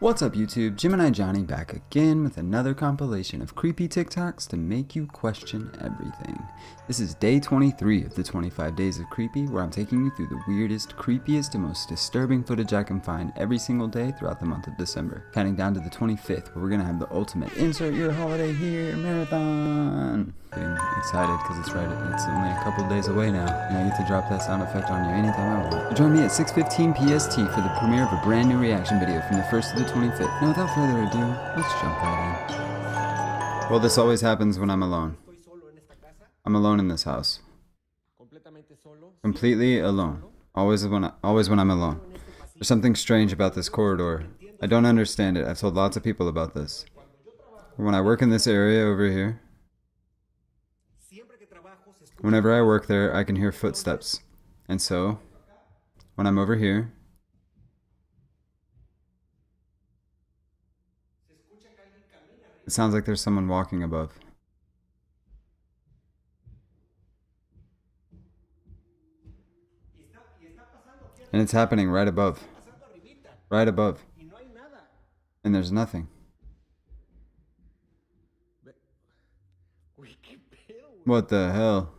What's up YouTube, Gemini Johnny back again with another compilation of creepy TikToks to make you question everything. This is day 23 of the 25 days of creepy, where I'm taking you through the weirdest, creepiest, and most disturbing footage I can find every single day throughout the month of December. Counting down to the 25th, where we're gonna have the ultimate insert your holiday here marathon. Getting excited because it's only a couple days away now, and I get to drop that sound effect on you anytime I want. Join me at 6:15 PST for the premiere of a brand new reaction video from the 1st to the 25th. Now without further ado, let's jump right in. Well, this always happens when I'm alone. I'm alone in this house. Completely alone. Always when I'm alone. There's something strange about this corridor. I don't understand it. I've told lots of people about this. When I work in this area over here, whenever I work there, I can hear footsteps. And so, when I'm over here, it sounds like there's someone walking above. And it's happening right above. Right above. And there's nothing. What the hell?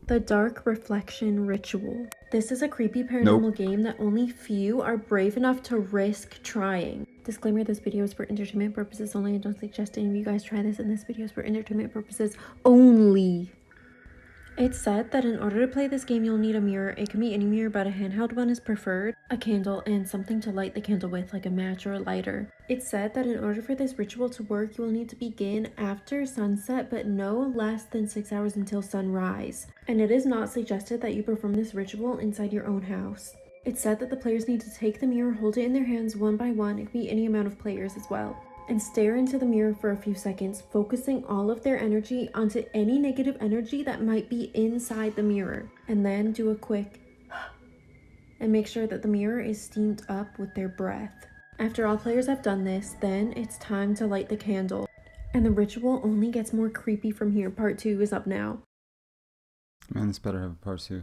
The Dark Reflection Ritual. This is a creepy paranormal game that only few are brave enough to risk trying. Disclaimer, this video is for entertainment purposes only. I don't suggest any of you guys try this, and this video is for entertainment purposes only. It's said that in order to play this game, you'll need a mirror. It can be any mirror, but a handheld one is preferred, a candle, and something to light the candle with, like a match or a lighter. It's said that in order for this ritual to work, you will need to begin after sunset, but no less than 6 hours until sunrise. And it is not suggested that you perform this ritual inside your own house. It's said that the players need to take the mirror, hold it in their hands one by one, it can be any amount of players as well, and stare into the mirror for a few seconds, focusing all of their energy onto any negative energy that might be inside the mirror, and then do a quick and make sure that the mirror is steamed up with their breath. After all players have done this, then it's time to light the candle, and the ritual only gets more creepy from here. Part 2 is up now. Man, this better have a part 2.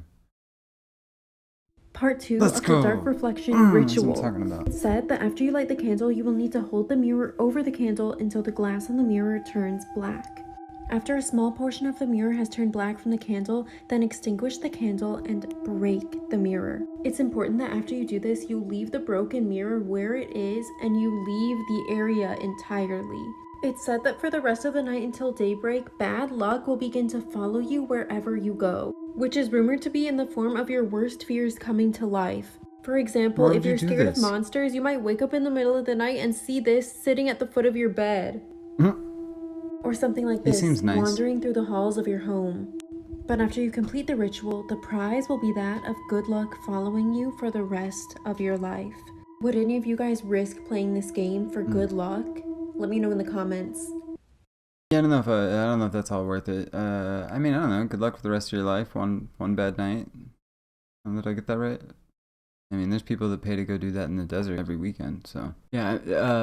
Part 2 of the Dark Reflection Ritual. That's what I'm talking about. It's said that after you light the candle, you will need to hold the mirror over the candle until the glass on the mirror turns black. After a small portion of the mirror has turned black from the candle, then extinguish the candle and break the mirror. It's important that after you do this, you leave the broken mirror where it is and you leave the area entirely. It's said that for the rest of the night until daybreak, bad luck will begin to follow you wherever you go, which is rumored to be in the form of your worst fears coming to life. For example, if you're scared of monsters, you might wake up in the middle of the night and see this sitting at the foot of your bed. Or something like this, wandering through the halls of your home. But after you complete the ritual, the prize will be that of good luck following you for the rest of your life. Would any of you guys risk playing this game for good luck? Let me know in the comments. Yeah, I don't know if that's all worth it. I mean, I don't know. Good luck for the rest of your life. One bad night. Did I get that right? I mean, there's people that pay to go do that in the desert every weekend. So yeah,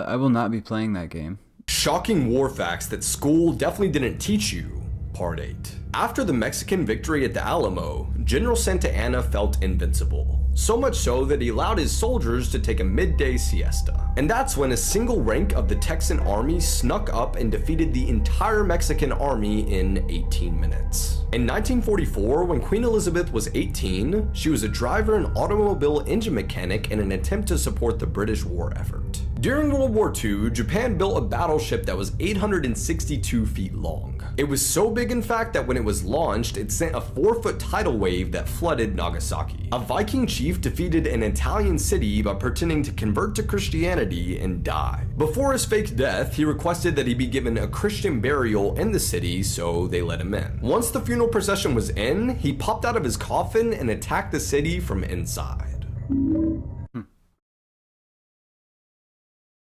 I will not be playing that game. Shocking war facts that school definitely didn't teach you. Part 8. After the Mexican victory at the Alamo, General Santa Anna felt invincible. So much so that he allowed his soldiers to take a midday siesta. And that's when a single rank of the Texan army snuck up and defeated the entire Mexican army in 18 minutes. In 1944, when Queen Elizabeth was 18, she was a driver and automobile engine mechanic in an attempt to support the British war effort. During World War II, Japan built a battleship that was 862 feet long. It was so big in fact that when it was launched, it sent a 4-foot tidal wave that flooded Nagasaki. A Viking chief defeated an Italian city by pretending to convert to Christianity and die. Before his fake death, he requested that he be given a Christian burial in the city, so they let him in. Once the funeral procession was in, he popped out of his coffin and attacked the city from inside.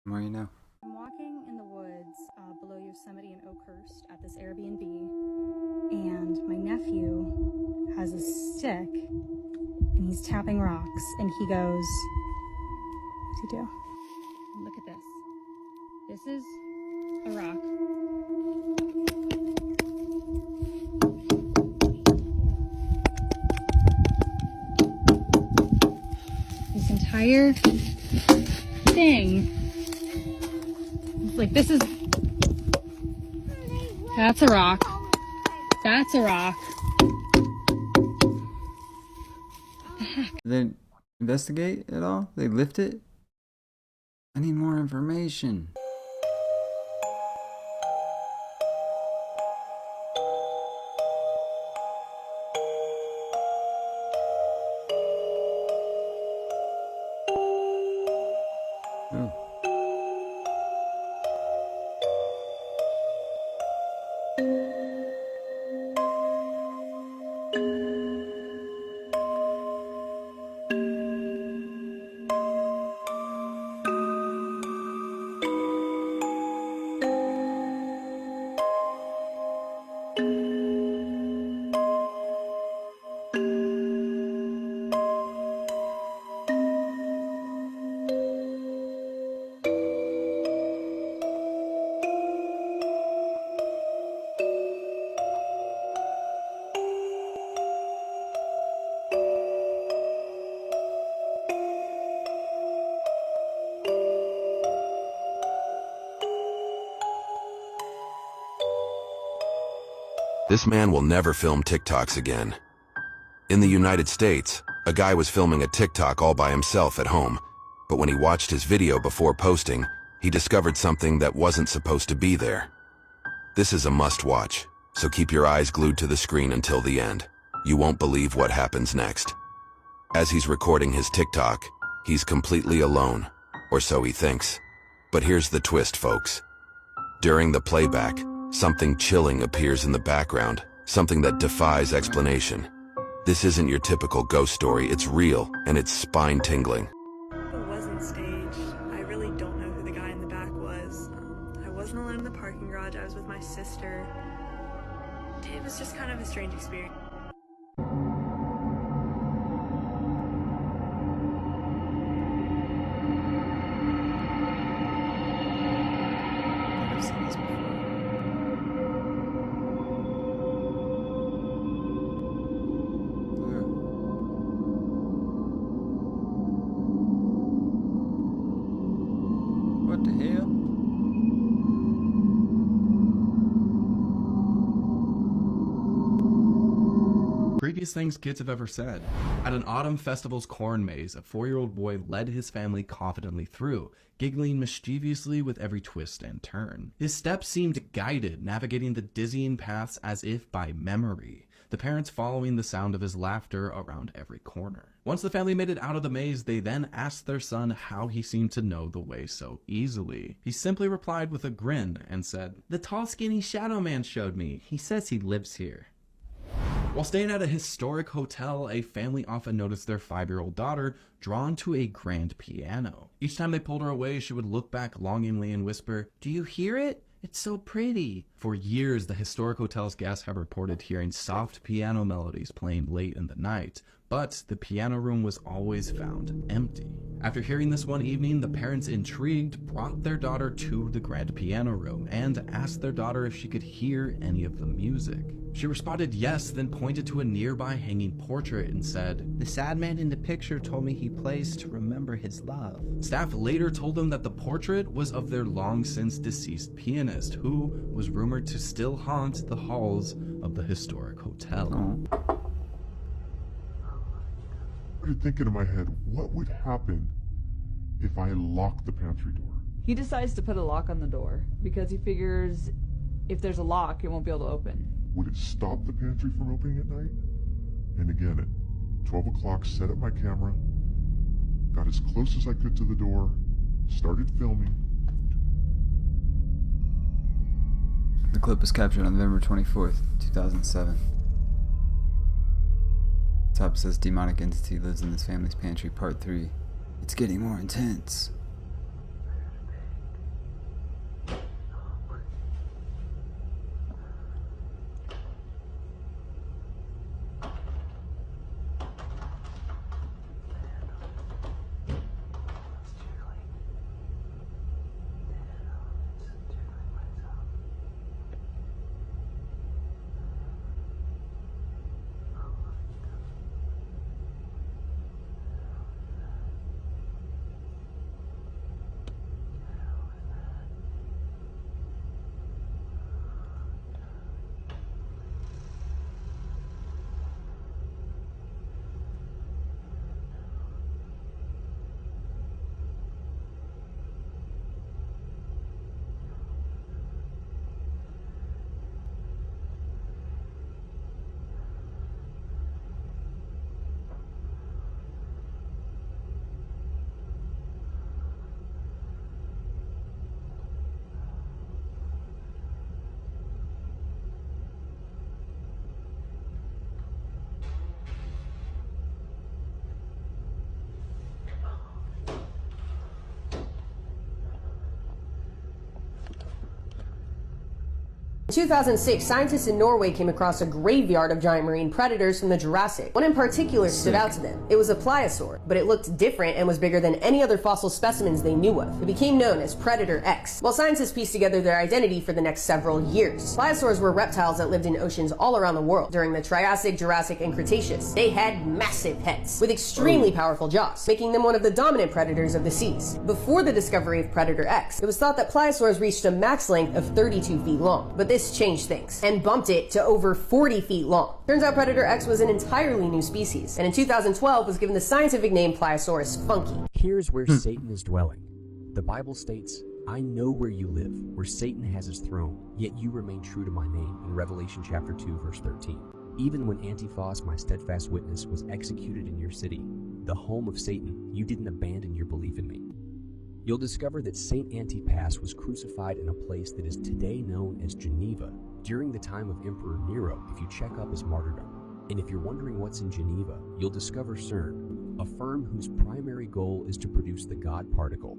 The more you know. I'm walking in the woods below Yosemite and Oakhurst at this Airbnb, and my nephew has a stick and he's tapping rocks, and he goes, what's he do? Look at this. This is a rock. This entire thing like, this is... That's a rock. That's a rock. They investigate at all? They lift it? I need more information. Ooh. This man will never film TikToks again. In the United States, a guy was filming a TikTok all by himself at home, but when he watched his video before posting, he discovered something that wasn't supposed to be there. This is a must-watch, so keep your eyes glued to the screen until the end. You won't believe what happens next. As he's recording his TikTok, he's completely alone, or so he thinks. But here's the twist, folks. During the playback, something chilling appears in the background, something that defies explanation. This isn't your typical ghost story, it's real, and it's spine-tingling. It wasn't staged. I really don't know who the guy in the back was. I wasn't alone in the parking garage, I was with my sister. It was just kind of a strange experience. I've seen this before. What the hell? Creepiest things kids have ever said. At an autumn festival's corn maze, a 4-year-old boy led his family confidently through, giggling mischievously with every twist and turn. His steps seemed guided, navigating the dizzying paths as if by memory, the parents following the sound of his laughter around every corner. Once the family made it out of the maze, they then asked their son how he seemed to know the way so easily. He simply replied with a grin and said, "The tall skinny shadow man showed me. He says he lives here." While staying at a historic hotel, a family often noticed their 5-year-old daughter drawn to a grand piano. Each time they pulled her away, she would look back longingly and whisper, "Do you hear it? It's so pretty." For years, the historic hotel's guests have reported hearing soft piano melodies playing late in the night, but the piano room was always found empty. After hearing this one evening, the parents, intrigued, brought their daughter to the grand piano room and asked their daughter if she could hear any of the music. She responded yes, then pointed to a nearby hanging portrait and said, "The sad man in the picture told me he plays to remember his love." Staff later told them that the portrait was of their long since deceased pianist, who was rumored to still haunt the halls of the historic hotel. Oh. I started thinking in my head, what would happen if I locked the pantry door? He decides to put a lock on the door because he figures if there's a lock, it won't be able to open. Would it stop the pantry from opening at night? And again, at 12 o'clock, set up my camera, got as close as I could to the door, started filming. The clip was captured on November 24th, 2007. Top says demonic entity lives in this family's pantry, part 3. It's getting more intense. In 2006, scientists in Norway came across a graveyard of giant marine predators from the Jurassic. One in particular stood out to them. It was a pliosaur, but it looked different and was bigger than any other fossil specimens they knew of. It became known as Predator X, while scientists pieced together their identity for the next several years. Pliosaurs were reptiles that lived in oceans all around the world during the Triassic, Jurassic, and Cretaceous. They had massive heads with extremely powerful jaws, making them one of the dominant predators of the seas. Before the discovery of Predator X, it was thought that pliosaurs reached a max length of 32 feet long, but this changed things and bumped it to over 40 feet long. Turns out Predator X was an entirely new species, and in 2012 was given the scientific name Pliosaurus funky. Here's where Satan is dwelling. The Bible states, "I know where you live, where Satan has his throne, yet you remain true to my name," in Revelation chapter 2, verse 13. Even when Antiphas, my steadfast witness, was executed in your city, the home of Satan, you didn't abandon your belief in me. You'll discover that Saint Antipas was crucified in a place that is today known as Geneva during the time of Emperor Nero if you check up his martyrdom. And if you're wondering what's in Geneva, you'll discover CERN, a firm whose primary goal is to produce the God particle.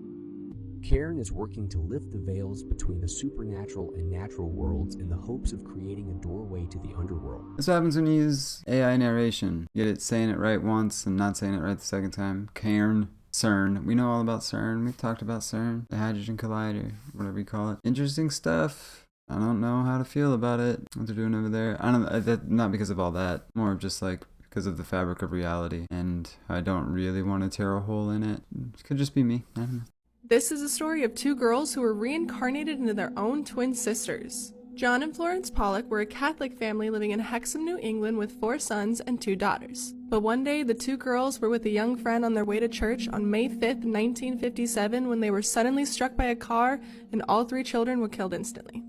Karen is working to lift the veils between the supernatural and natural worlds in the hopes of creating a doorway to the underworld. This happens when you use AI narration. You get it saying it right once and not saying it right the second time. Cairn. CERN. We know all about CERN. We've talked about CERN. The Hadrogen Collider, whatever you call it. Interesting stuff. I don't know how to feel about it. What they're doing over there. I don't. Not because of all that. More of just like because of the fabric of reality. And I don't really want to tear a hole in it. It could just be me. I don't know. This is a story of two girls who were reincarnated into their own twin sisters. John and Florence Pollock were a Catholic family living in Hexham, New England with 4 sons and 2 daughters. But one day, the 2 girls were with a young friend on their way to church on May 5th, 1957, when they were suddenly struck by a car and all 3 children were killed instantly.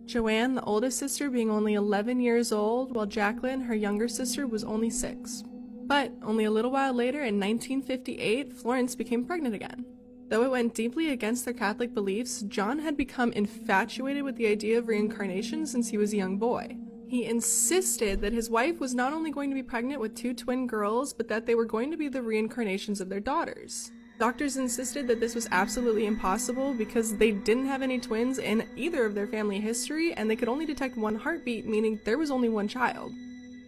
Joanne, the oldest sister, being only 11 years old, while Jacqueline, her younger sister, was only 6. But only a little while later, in 1958, Florence became pregnant again. Though it went deeply against their Catholic beliefs, John had become infatuated with the idea of reincarnation since he was a young boy. He insisted that his wife was not only going to be pregnant with 2 twin girls, but that they were going to be the reincarnations of their daughters. Doctors insisted that this was absolutely impossible because they didn't have any twins in either of their family history, and they could only detect 1 heartbeat, meaning there was only 1 child.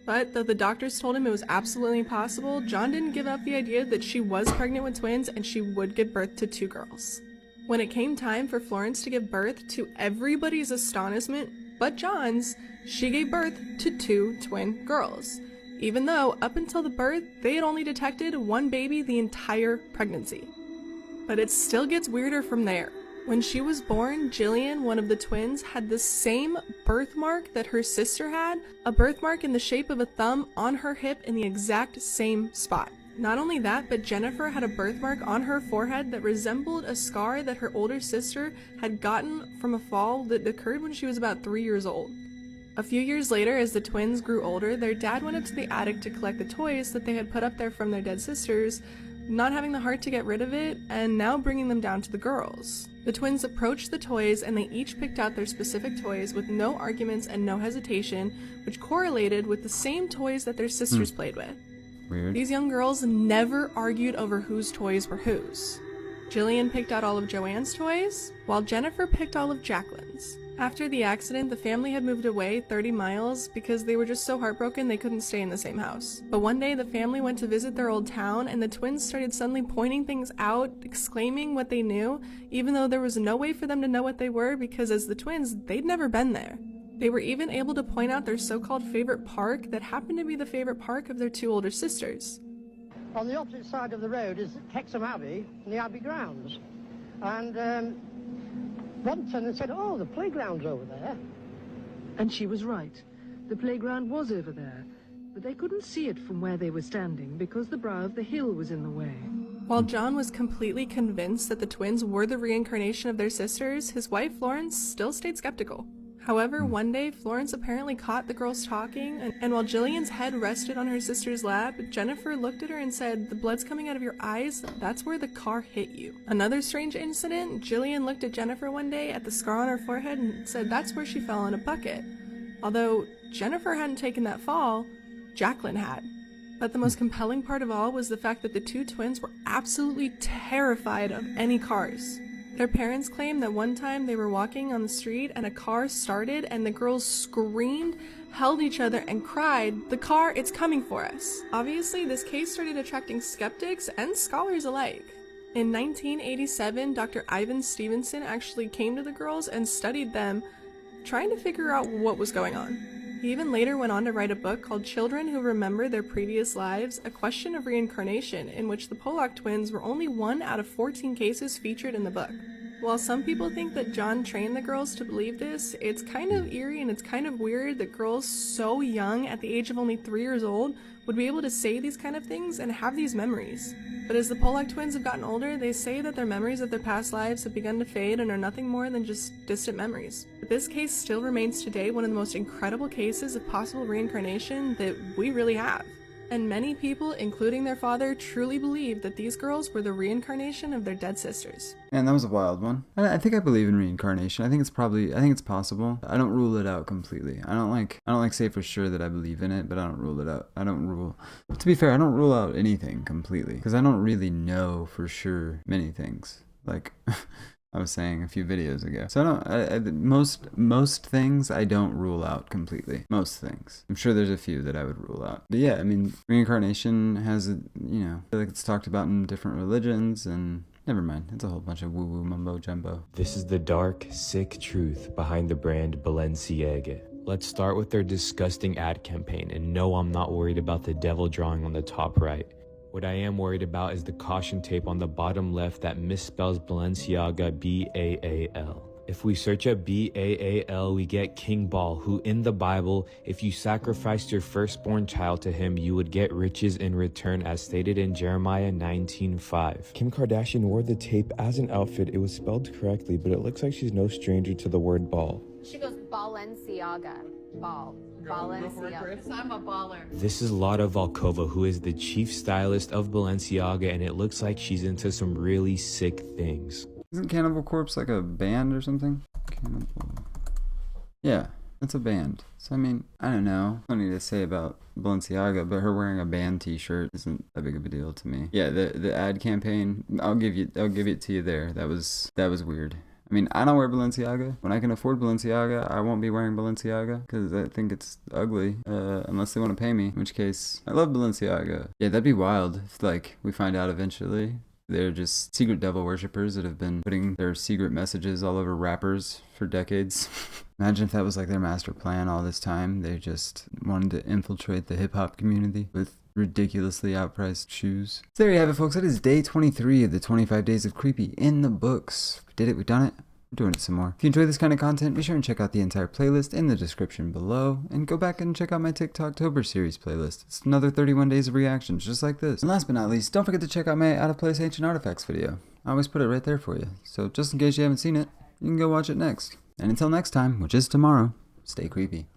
But though the doctors told him it was absolutely impossible, John didn't give up the idea that she was pregnant with twins and she would give birth to 2 girls. When it came time for Florence to give birth, to everybody's astonishment but John's, she gave birth to 2 twin girls, even though up until the birth they had only detected 1 baby the entire pregnancy. But it still gets weirder from there. When she was born, Jillian, one of the twins, had the same birthmark that her sister had, a birthmark in the shape of a thumb on her hip in the exact same spot. Not only that, but Jennifer had a birthmark on her forehead that resembled a scar that her older sister had gotten from a fall that occurred when she was about 3 years old. A few years later, as the twins grew older, their dad went up to the attic to collect the toys that they had put up there from their dead sisters, not having the heart to get rid of it, and now bringing them down to the girls. The twins approached the toys and they each picked out their specific toys with no arguments and no hesitation, which correlated with the same toys that their sisters played with. Weird. These young girls never argued over whose toys were whose. Jillian picked out all of Joanne's toys, while Jennifer picked all of Jacqueline's. After the accident, the family had moved away 30 miles because they were just so heartbroken they couldn't stay in the same house. But one day the family went to visit their old town and the twins started suddenly pointing things out, exclaiming what they knew, even though there was no way for them to know what they were because as the twins, they'd never been there. They were even able to point out their so-called favorite park that happened to be the favorite park of their 2 older sisters. On the opposite side of the road is Hexham Abbey and the Abbey grounds. And one tenant said, "Oh, the playground's over there." And she was right. The playground was over there, but they couldn't see it from where they were standing because the brow of the hill was in the way. While John was completely convinced that the twins were the reincarnation of their sisters, his wife Florence still stayed skeptical. However, one day, Florence apparently caught the girls talking, and while Jillian's head rested on her sister's lap, Jennifer looked at her and said, "The blood's coming out of your eyes, that's where the car hit you." Another strange incident, Jillian looked at Jennifer one day at the scar on her forehead and said that's where she fell in a bucket. Although Jennifer hadn't taken that fall, Jacqueline had. But the most compelling part of all was the fact that the 2 twins were absolutely terrified of any cars. Their parents claim that one time they were walking on the street and a car started and the girls screamed, held each other, and cried, "The car, it's coming for us." Obviously, this case started attracting skeptics and scholars alike. In 1987, Dr. Ivan Stevenson actually came to the girls and studied them, trying to figure out what was going on. He even later went on to write a book called Children Who Remember Their Previous Lives, A Question of Reincarnation, in which the Pollock twins were only 1 out of 14 cases featured in the book. While some people think that John trained the girls to believe this, it's kind of eerie and it's kind of weird that girls so young, at the age of only 3 years old, would be able to say these kind of things and have these memories. But as the Pollock twins have gotten older, they say that their memories of their past lives have begun to fade and are nothing more than just distant memories. But this case still remains today one of the most incredible cases of possible reincarnation that we really have. And many people, including their father, truly believe that these girls were the reincarnation of their dead sisters. And that was a wild one. I think I believe in reincarnation. I think it's possible. I don't rule it out completely. I don't like say for sure that I believe in it, but I don't rule it out. To be fair, I don't rule out anything completely because I don't really know for sure many things. Like I was saying a few videos ago. So most things I don't rule out completely. Most things. I'm sure there's a few that I would rule out. But yeah, I mean, reincarnation has, I feel like it's talked about in different religions and never mind. It's a whole bunch of woo-woo mumbo jumbo. This is the dark, sick truth behind the brand Balenciaga. Let's start with their disgusting ad campaign, and no, I'm not worried about the devil drawing on the top right. What I am worried about is the caution tape on the bottom left that misspells Balenciaga B-A-A-L. If we search up B-A-A-L, we get King Baal, who in the Bible, if you sacrificed your firstborn child to him, you would get riches in return, as stated in Jeremiah 19:5. Kim Kardashian wore the tape as an outfit. It was spelled correctly, but it looks like she's no stranger to the word ball. She goes Balenciaga. Ball. Balenciaga. I'm a baller. This is Lada Volkova, who is the chief stylist of Balenciaga, and it looks like she's into some really sick things. Isn't Cannibal Corpse like a band or something? Yeah, it's a band. So I mean, I don't know. Funny to say about Balenciaga, but her wearing a band T-shirt isn't that big of a deal to me. Yeah, the ad campaign. I'll give it to you there. That was weird. I mean, I don't wear Balenciaga. When I can afford Balenciaga, I won't be wearing Balenciaga because I think it's ugly, unless they want to pay me, in which case, I love Balenciaga. Yeah, that'd be wild if, we find out eventually they're just secret devil worshippers that have been putting their secret messages all over rappers for decades. Imagine if that was their master plan all this time. They just wanted to infiltrate the hip-hop community with ridiculously outpriced shoes. So there you have it, folks. That is day 23 of the 25 Days of Creepy in the books. We did it. We've done it. We're doing it some more. If you enjoy this kind of content, be sure and check out the entire playlist in the description below. And go back and check out my TikToktober series playlist. It's another 31 days of reactions just like this. And last but not least, don't forget to check out my Out of Place Ancient Artifacts video. I always put it right there for you. So just in case you haven't seen it, you can go watch it next. And until next time, which is tomorrow, stay creepy.